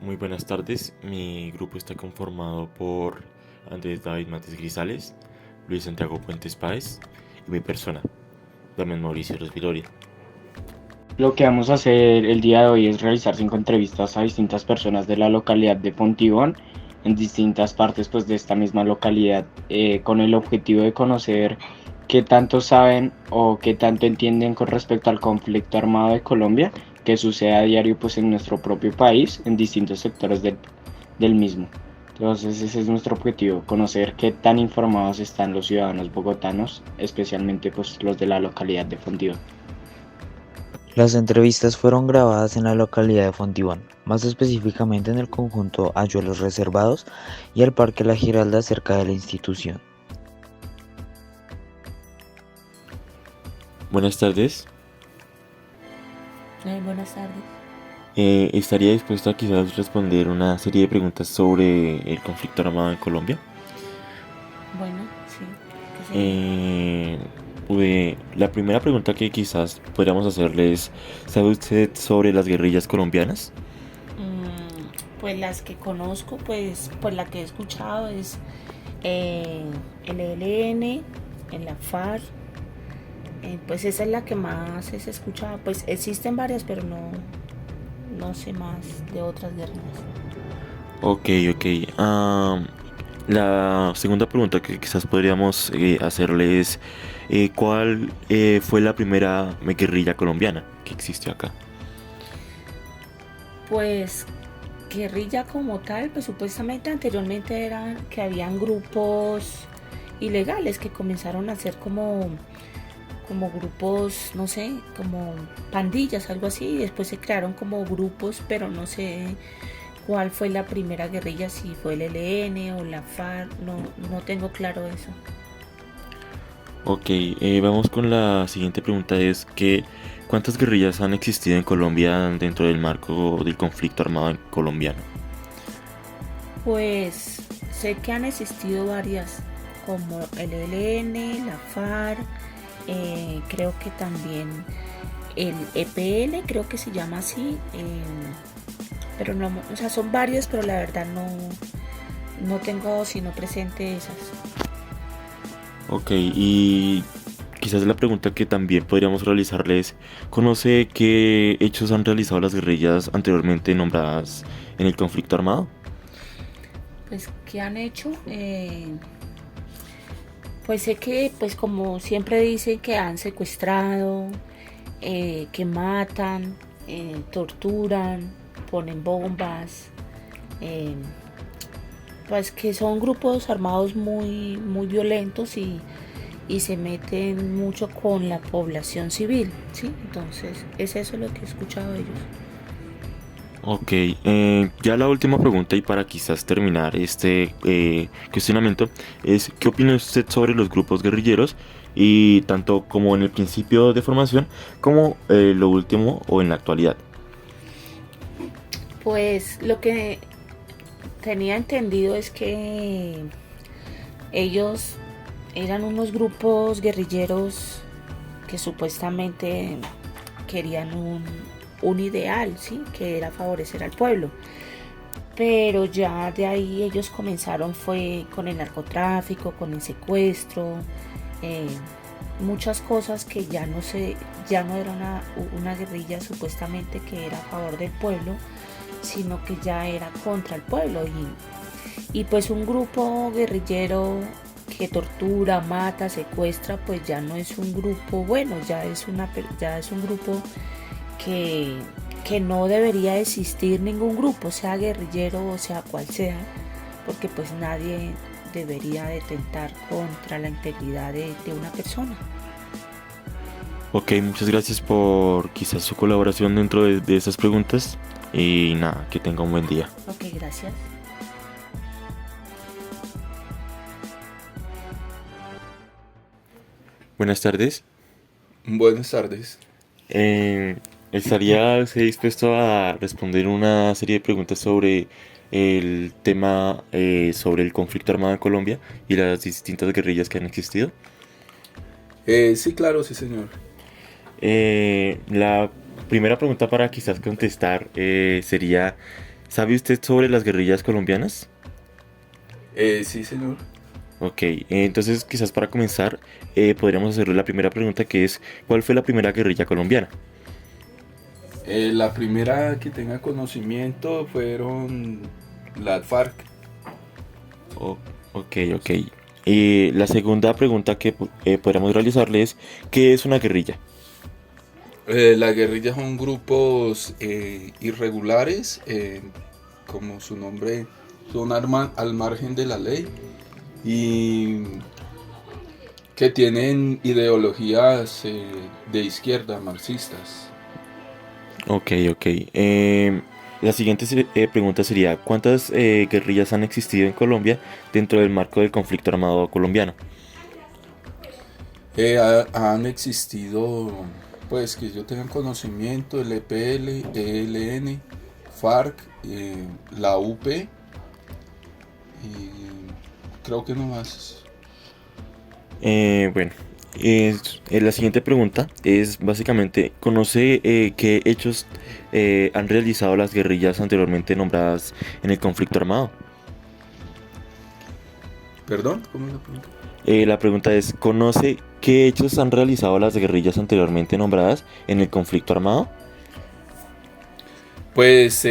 Muy buenas tardes. Mi grupo está conformado por Andrés David Mates Grisales, Luis Santiago Puentes Páez y mi persona, Damián Mauricio Ros Viloria. Lo que vamos a hacer el día de hoy es realizar 5 entrevistas a distintas personas de la localidad de Fontibón, en distintas partes pues, de esta misma localidad, con el objetivo de conocer qué tanto saben o qué tanto entienden con respecto al conflicto armado de Colombia, que sucede a diario pues, en nuestro propio país, en distintos sectores del mismo. Entonces ese es nuestro objetivo, conocer qué tan informados están los ciudadanos bogotanos, especialmente pues, los de la localidad de Fontibón. Las entrevistas fueron grabadas en la localidad de Fontibón, más específicamente en el conjunto Ayuelos Reservados y el Parque La Giralda cerca de la institución. Buenas tardes. Buenas tardes. ¿Estaría dispuesto a quizás responder una serie de preguntas sobre el conflicto armado en Colombia? Bueno, sí, ¿qué sería? Eh, la primera pregunta que quizás podríamos hacerle es, ¿sabe usted sobre las guerrillas colombianas? Pues las que conozco, pues la que he escuchado es eh, el ELN, en la FARC, pues esa es la que más es escuchada. Pues existen varias, pero no sé más de otras guerrillas. Ok, ok. La segunda pregunta que quizás podríamos hacerle es, ¿cuál fue la primera guerrilla colombiana que existió acá? Pues guerrilla como tal, pues supuestamente anteriormente eran que habían grupos ilegales que comenzaron a ser como grupos, no sé, como pandillas, algo así, y después se crearon como grupos, pero no sé cuál fue la primera guerrilla, si fue el ELN o la FARC, no tengo claro eso. Ok, vamos con la siguiente pregunta, es que ¿cuántas guerrillas han existido en Colombia dentro del marco del conflicto armado colombiano? Pues sé que han existido varias, como el ELN, la FARC, creo que también el EPL, creo que se llama así, pero no, o sea, son varias, pero la verdad no tengo sino presente esas. Ok, y quizás la pregunta que también podríamos realizarle es, ¿conoce qué hechos han realizado las guerrillas anteriormente nombradas en el conflicto armado? Pues, ¿qué han hecho? Pues sé que, pues como siempre dicen, que han secuestrado, que matan, torturan, ponen bombas, eh, pues que son grupos armados muy violentos y se meten mucho con la población civil, ¿sí? Entonces, es eso lo que he escuchado de ellos. Ok, ya la última pregunta y para quizás terminar este cuestionamiento es, ¿qué opina usted sobre los grupos guerrilleros y tanto como en el principio de formación como lo último o en la actualidad? Pues lo que tenía entendido es que ellos eran unos grupos guerrilleros que supuestamente querían un ideal, ¿sí? Que era favorecer al pueblo. Pero ya de ahí ellos comenzaron fue con el narcotráfico, con el secuestro, eh, muchas cosas que ya no era una guerrilla supuestamente que era a favor del pueblo, sino que ya era contra el pueblo y pues un grupo guerrillero que tortura, mata, secuestra, pues ya no es un grupo bueno, ya es un grupo que, que no debería existir ningún grupo, sea guerrillero o sea cual sea, porque pues nadie debería detentar contra la integridad de una persona. Ok, muchas gracias por quizás su colaboración dentro de esas preguntas y nada, que tenga un buen día. Ok, gracias. Buenas tardes. Buenas tardes. Eh, ¿Estaría usted dispuesto a responder una serie de preguntas sobre el tema sobre el conflicto armado en Colombia y las distintas guerrillas que han existido? Sí, claro, sí, señor. La primera pregunta para quizás contestar sería ¿Sabe usted sobre las guerrillas colombianas? Sí, señor. Ok, entonces quizás para comenzar podríamos hacerle la primera pregunta que es ¿cuál fue la primera guerrilla colombiana? La primera que tenga conocimiento fueron las FARC. Oh, ok, ok. La segunda pregunta que podríamos realizarle es ¿qué es una guerrilla? Las guerrillas son grupos irregulares, como su nombre, son al margen de la ley y que tienen ideologías de izquierda, marxistas. Ok, ok. La siguiente pregunta sería ¿cuántas guerrillas han existido en Colombia dentro del marco del conflicto armado colombiano? Han existido, pues que yo tenga conocimiento, el EPL, ELN, FARC, la UP y creo que no más. Bueno, la siguiente pregunta es básicamente, ¿conoce qué hechos han realizado las guerrillas anteriormente nombradas en el conflicto armado? ¿Perdón? ¿Cómo es la pregunta? La pregunta es, ¿conoce qué hechos han realizado las guerrillas anteriormente nombradas en el conflicto armado? Pues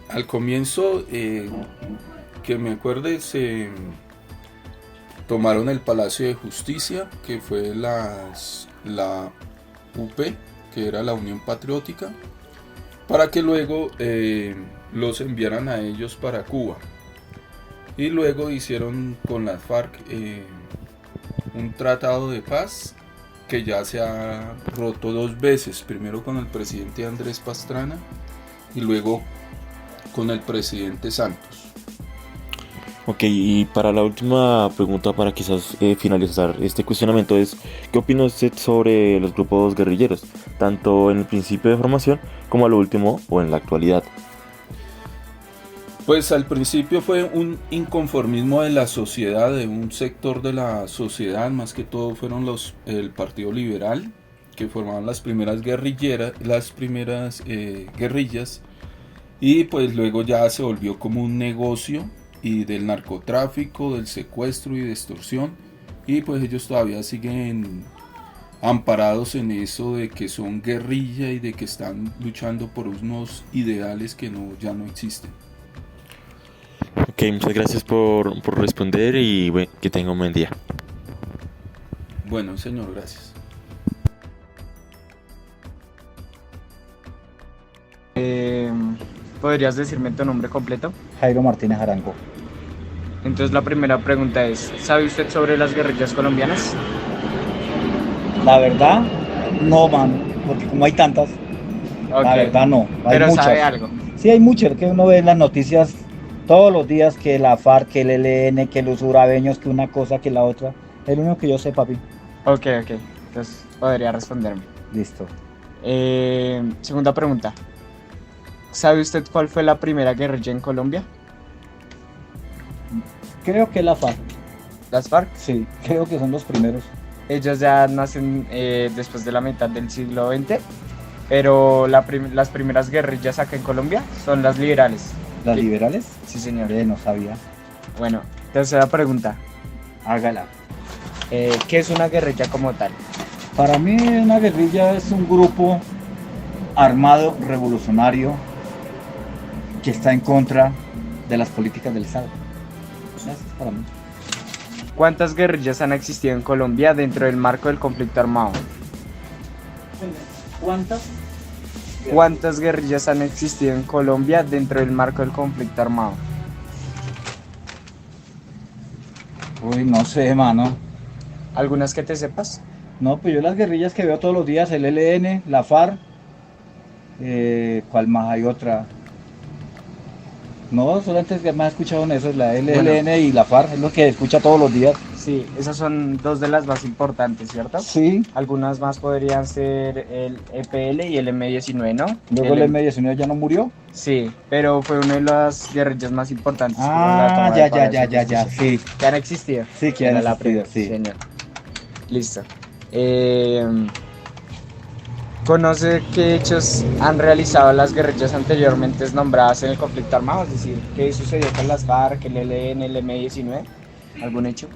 al comienzo, que me acuerde, se tomaron el Palacio de Justicia, que fue la UP, que era la Unión Patriótica, para que luego los enviaran a ellos para Cuba. Y luego hicieron con las FARC un tratado de paz que ya se ha roto 2 veces, primero con el presidente Andrés Pastrana y luego con el presidente Santos. Ok, y para la última pregunta, para quizás finalizar este cuestionamiento es, ¿qué opina usted sobre los grupos guerrilleros, tanto en el principio de formación como a lo último o en la actualidad? Pues al principio fue un inconformismo de la sociedad, de un sector de la sociedad, más que todo fueron el Partido Liberal, que formaban las primeras guerrillas, y pues luego ya se volvió como un negocio y del narcotráfico, del secuestro y de extorsión, y pues ellos todavía siguen amparados en eso de que son guerrilla y de que están luchando por unos ideales que ya no existen. Ok, muchas gracias por responder y bueno, que tenga un buen día. Bueno, señor, gracias. ¿Podrías decirme tu nombre completo? Jairo Martínez Arango. Entonces la primera pregunta es, ¿sabe usted sobre las guerrillas colombianas? La verdad, no, man, porque como hay tantas, la verdad no, hay pero muchas. ¿sabe algo? Sí, hay muchas, que uno ve en las noticias todos los días que la FARC, que el ELN, que los urabeños, que una cosa, que la otra. Es lo único que yo sé, papi. Ok, entonces podría responderme. Listo. Segunda pregunta. ¿Sabe usted cuál fue la primera guerrilla en Colombia? Creo que la FARC, ¿Las FARC? sí, creo que son los primeros. Ellos ya nacen después de la mitad del siglo XX, pero las primeras guerrillas acá en Colombia son las liberales. ¿Las Sí. liberales? Sí, señor. No sabía. Bueno, tercera pregunta. Hágala. ¿Qué es una guerrilla como tal? Para mí una guerrilla es un grupo armado revolucionario que está en contra de las políticas del Estado. Eso es para mí. ¿Cuántas guerrillas han existido en Colombia dentro del marco del conflicto armado? ¿Cuántas? ¿Cuántas guerrillas han existido en Colombia dentro del marco del conflicto armado? Uy, no sé, mano. ¿Algunas que te sepas? No, pues yo las guerrillas que veo todos los días, el ELN, la FARC, ¿cuál más hay otra? No, solamente que más he escuchado en eso, es la ELN y la FARC, es lo que escucha todos los días. Sí, esas son dos de las más importantes, ¿cierto? Sí, Algunas más podrían ser el EPL y el M19, ¿no? luego el M19 ya no murió. Sí, pero fue una de las guerrillas más importantes. con la Ah, toma ya, del Palacio ya, de ya, ya, Justicia. sí. Que han existido. Sí, que han Era la existido, primera, sí. señor. Listo. ¿Conoce qué hechos han realizado las guerrillas anteriormente nombradas en el conflicto armado? Es decir, ¿qué sucedió con las FARC, el ELN, el M-19? ¿Algún hecho?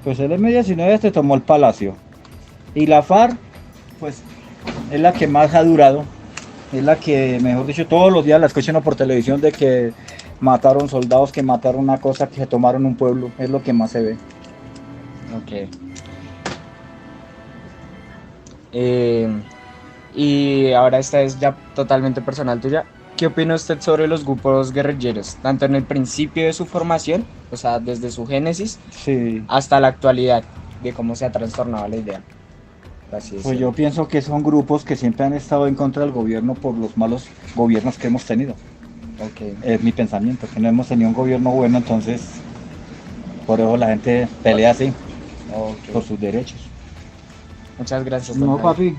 Pues el M-19 se tomó el palacio. Y la FARC, pues, es la que más ha durado. Es la que, mejor dicho, todos los días la escuchan por televisión de que mataron soldados, que mataron una cosa, que se tomaron un pueblo. Es lo que más se ve. Ok. Y ahora esta es ya totalmente personal tuya. ¿Qué opina usted sobre los grupos guerrilleros? Tanto en el principio de su formación, o sea, desde su génesis, Sí. hasta la actualidad, de cómo se ha trastornado la idea. Así es. Pues yo pienso que son grupos que siempre han estado en contra del gobierno por los malos gobiernos que hemos tenido. Ok. Es mi pensamiento, que no hemos tenido un gobierno bueno, entonces por eso la gente pelea así, Ok. por sus derechos. Muchas gracias. No, don Jaime. papi,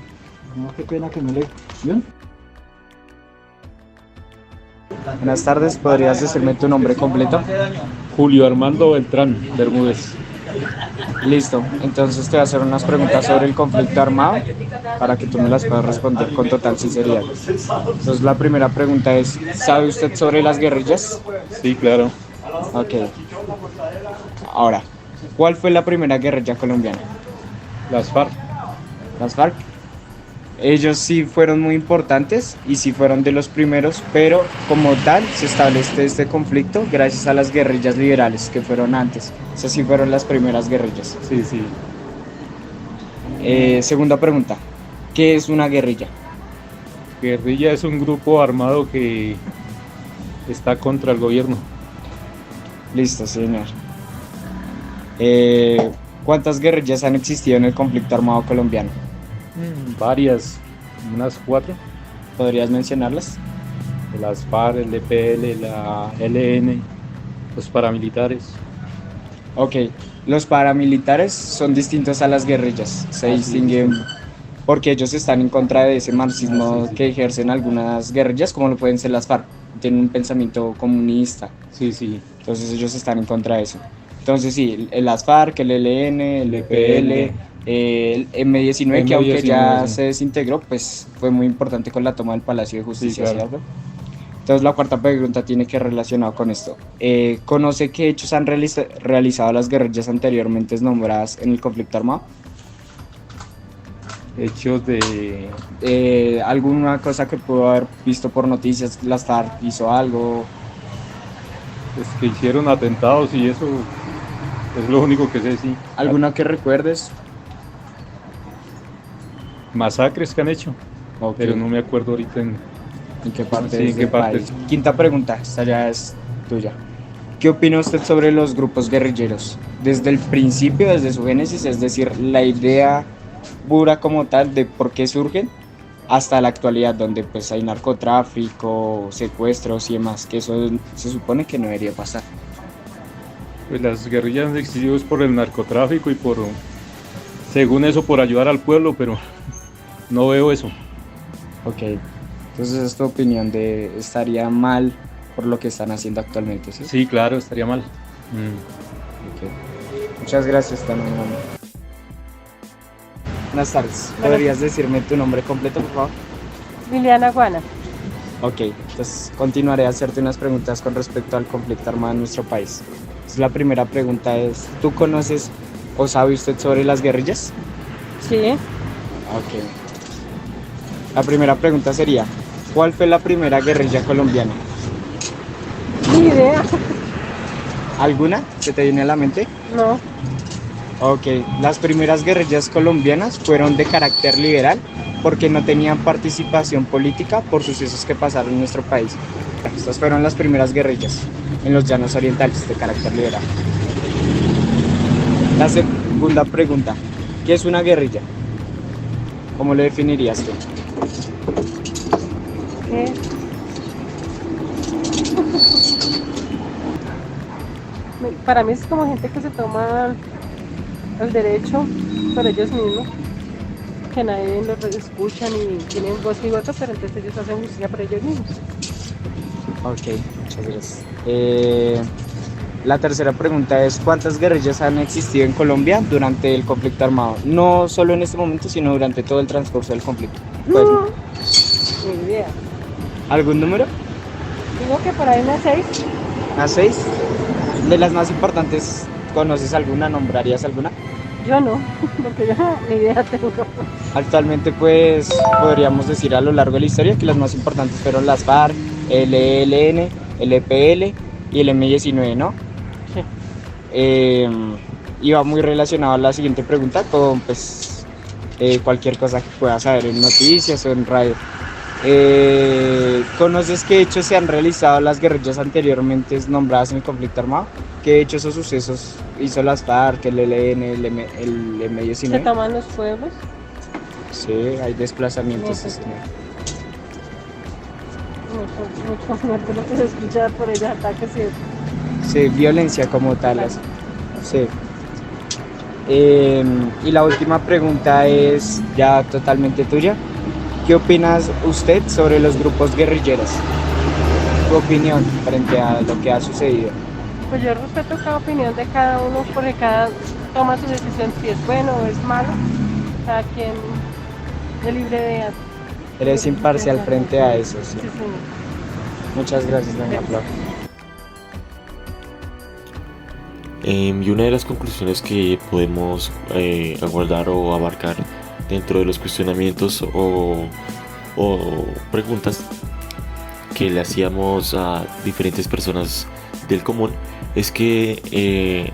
no, qué pena que no le... ¿Bien? Buenas tardes, ¿podrías decirme tu nombre completo? Julio Armando Beltrán Bermúdez. Listo, entonces te voy a hacer unas preguntas sobre el conflicto armado para que tú me las puedas responder con total sinceridad. Entonces la primera pregunta es, ¿sabe usted sobre las guerrillas? Sí, claro. Ok. Ahora, ¿cuál fue la primera guerrilla colombiana? Las FARC. Las FARC. Ellos sí fueron muy importantes y sí fueron de los primeros, pero como tal se establece este conflicto gracias a las guerrillas liberales que fueron antes. Esas sí fueron las primeras guerrillas. Sí, sí. Segunda pregunta, ¿qué es una guerrilla? Guerrilla es un grupo armado que está contra el gobierno. Listo, señor. ¿Cuántas guerrillas han existido en el conflicto armado colombiano? Varias, unas 4. ¿Podrías mencionarlas? Las FARC, el EPL, la ELN, los paramilitares. Ok, los paramilitares son distintos a las guerrillas, se distinguen porque ellos están en contra de ese marxismo que ejercen algunas guerrillas, como lo pueden ser las FARC, tienen un pensamiento comunista, Sí, sí. entonces ellos están en contra de eso. Entonces sí, las FARC, el ELN, el EPL, el M-19, que aunque ya sí. se desintegró, pues fue muy importante con la toma del Palacio de Justicia, Sí, claro. ¿cierto? Entonces la cuarta pregunta tiene que ver relacionado con esto. ¿Conoce qué hechos han realizado las guerrillas anteriormente nombradas en el conflicto armado? Hechos de... ¿Alguna cosa que pudo haber visto por noticias? ¿Las FARC hizo algo? pues, que hicieron atentados y eso es lo único que sé, sí. ¿Alguna que recuerdes? Masacres que han hecho, Ok. pero no me acuerdo ahorita en... ¿En qué parte? Sí, ¿en qué del parte? país? Quinta pregunta, esta ya es tuya. ¿Qué opina usted sobre los grupos guerrilleros? Desde el principio, desde su génesis, es decir, la idea pura como tal de por qué surgen, hasta la actualidad, donde pues hay narcotráfico, secuestros y demás, que eso se supone que no debería pasar. Pues las guerrillas han existido es por el narcotráfico y por, según eso, por ayudar al pueblo, pero no veo eso. Ok, entonces es tu opinión de estaría mal por lo que están haciendo actualmente, ¿sí? Sí, claro, estaría mal. Ok. Muchas gracias, también. Buenas tardes. ¿Podrías decirme tu nombre completo, por favor? Liliana Guana. Ok, entonces continuaré a hacerte unas preguntas con respecto al conflicto armado en nuestro país. Entonces, la primera pregunta es, ¿tú conoces o sabe usted sobre las guerrillas? Sí. Ok. La primera pregunta sería, ¿cuál fue la primera guerrilla colombiana? Ni idea. ¿Alguna que te viene a la mente? No. Ok, las primeras guerrillas colombianas fueron de carácter liberal porque no tenían participación política por sucesos que pasaron en nuestro país. Estas fueron las primeras guerrillas en los llanos orientales de carácter liberal. La segunda pregunta, ¿qué es una guerrilla? ¿Cómo lo definirías tú? ¿Qué? Para mí es como gente que se toma el derecho por ellos mismos, que nadie los escucha ni tienen voz ni voto, pero entonces ellos hacen justicia por ellos mismos. Ok, muchas gracias. La tercera pregunta es, ¿cuántas guerrillas han existido en Colombia durante el conflicto armado? No solo en este momento, sino durante todo el transcurso del conflicto. Pues, Ni idea. ¿algún número? Digo que por ahí unas 6. ¿A 6? De las más importantes, ¿conoces alguna? ¿Nombrarías alguna? Yo no, porque yo ni idea tengo. Actualmente, pues, podríamos decir a lo largo de la historia que las más importantes fueron las FARC, el ELN, el EPL y el M-19, ¿no? Sí. Y va muy relacionado a la siguiente pregunta con, pues, cualquier cosa que puedas saber en noticias o en radio. ¿Conoces qué hechos se han realizado las guerrillas anteriormente nombradas en el conflicto armado? ¿Qué hechos o sucesos hizo las FARC, el ELN, el ¿Se M-19? toman los pueblos? Sí, hay desplazamientos. No, mucho muerte lo que se escucha por ellos, ataques y Sí, violencia como tal. Claro. Sí. Y la última pregunta es ya totalmente tuya. ¿Qué opinas usted sobre los grupos guerrilleros? Tu opinión frente a lo que ha sucedido. pues yo respeto cada opinión de cada uno porque cada toma su decisión si es bueno o es malo. Cada quien es libre de... Eres imparcial frente a eso, sí. Sí, señor. Muchas gracias, doña Flor. Y una de las conclusiones que podemos aguardar o abarcar dentro de los cuestionamientos o preguntas que le hacíamos a diferentes personas del común es que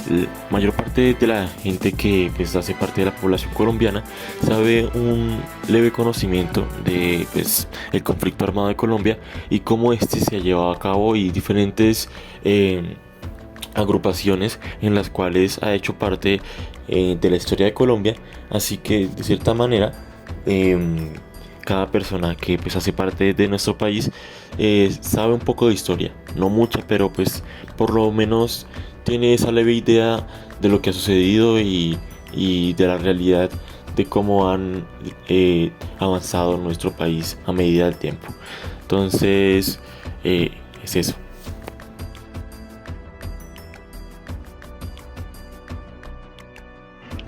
la mayor parte de la gente que pues, hace parte de la población colombiana sabe un leve conocimiento de pues, el conflicto armado de Colombia y cómo este se ha llevado a cabo y diferentes agrupaciones en las cuales ha hecho parte de la historia de Colombia, así que de cierta manera cada persona que pues hace parte de nuestro país sabe un poco de historia, no mucha, pero pues por lo menos tiene esa leve idea de lo que ha sucedido y de la realidad de cómo han avanzado nuestro país a medida del tiempo. Entonces es eso.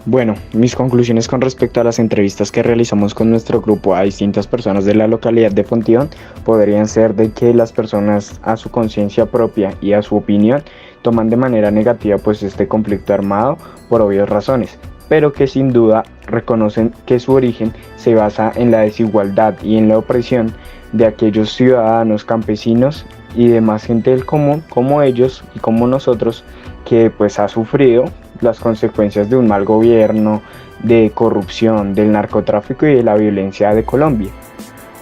Bueno, mis conclusiones con respecto a las entrevistas que realizamos con nuestro grupo a distintas personas de la localidad de Fontibón podrían ser de que las personas a su conciencia propia y a su opinión toman de manera negativa pues este conflicto armado por obvias razones, pero que sin duda reconocen que su origen se basa en la desigualdad y en la opresión de aquellos ciudadanos, campesinos y demás gente del común como ellos y como nosotros que pues ha sufrido las consecuencias de un mal gobierno, de corrupción, del narcotráfico y de la violencia de Colombia.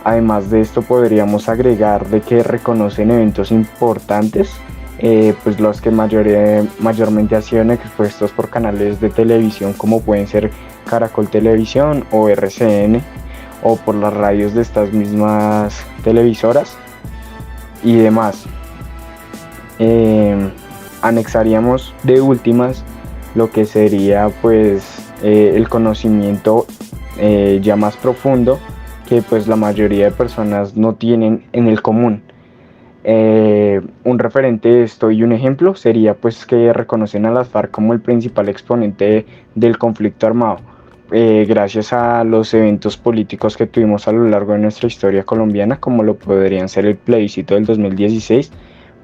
Además de esto podríamos agregar de que reconocen eventos importantes, pues los que mayormente han sido expuestos por canales de televisión como pueden ser Caracol Televisión o RCN o por las radios de estas mismas televisoras y demás. Anexaríamos de últimas lo que sería pues el conocimiento ya más profundo que pues la mayoría de personas no tienen en el común. Un referente de esto y un ejemplo sería pues que reconocen a las FARC como el principal exponente del conflicto armado, gracias a los eventos políticos que tuvimos a lo largo de nuestra historia colombiana, como lo podrían ser el plebiscito del 2016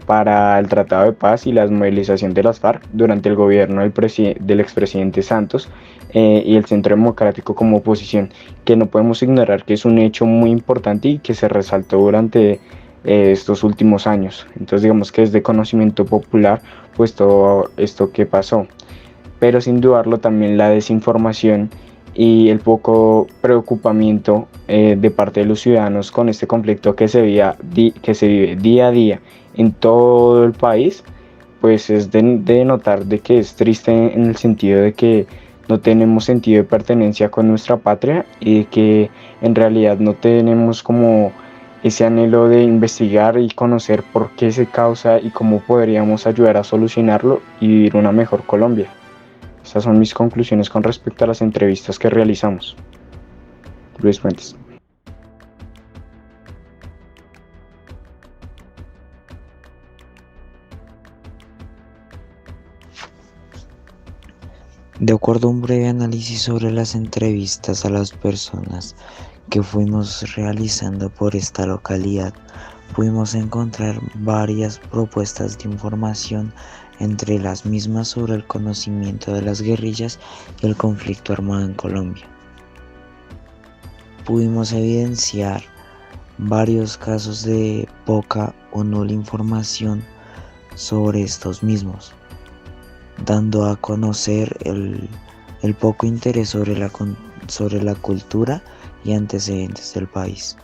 para el Tratado de Paz y la movilización de las FARC durante el gobierno del expresidente Santos y el Centro Democrático como oposición, que no podemos ignorar que es un hecho muy importante y que se resaltó durante estos últimos años. Entonces digamos que es de conocimiento popular pues todo esto que pasó, pero sin dudarlo también la desinformación y el poco preocupamiento de parte de los ciudadanos con este conflicto que se vive día a día en todo el país, pues es de notar de que es triste en el sentido de que no tenemos sentido de pertenencia con nuestra patria y de que en realidad no tenemos como ese anhelo de investigar y conocer por qué se causa y cómo podríamos ayudar a solucionarlo y vivir una mejor Colombia. Estas son mis conclusiones con respecto a las entrevistas que realizamos. Luis Fuentes. De acuerdo a un breve análisis sobre las entrevistas a las personas que fuimos realizando por esta localidad, pudimos encontrar varias propuestas de información, entre las mismas sobre el conocimiento de las guerrillas y el conflicto armado en Colombia. Pudimos evidenciar varios casos de poca o nula información sobre estos mismos, dando a conocer el poco interés sobre la cultura y antecedentes del país.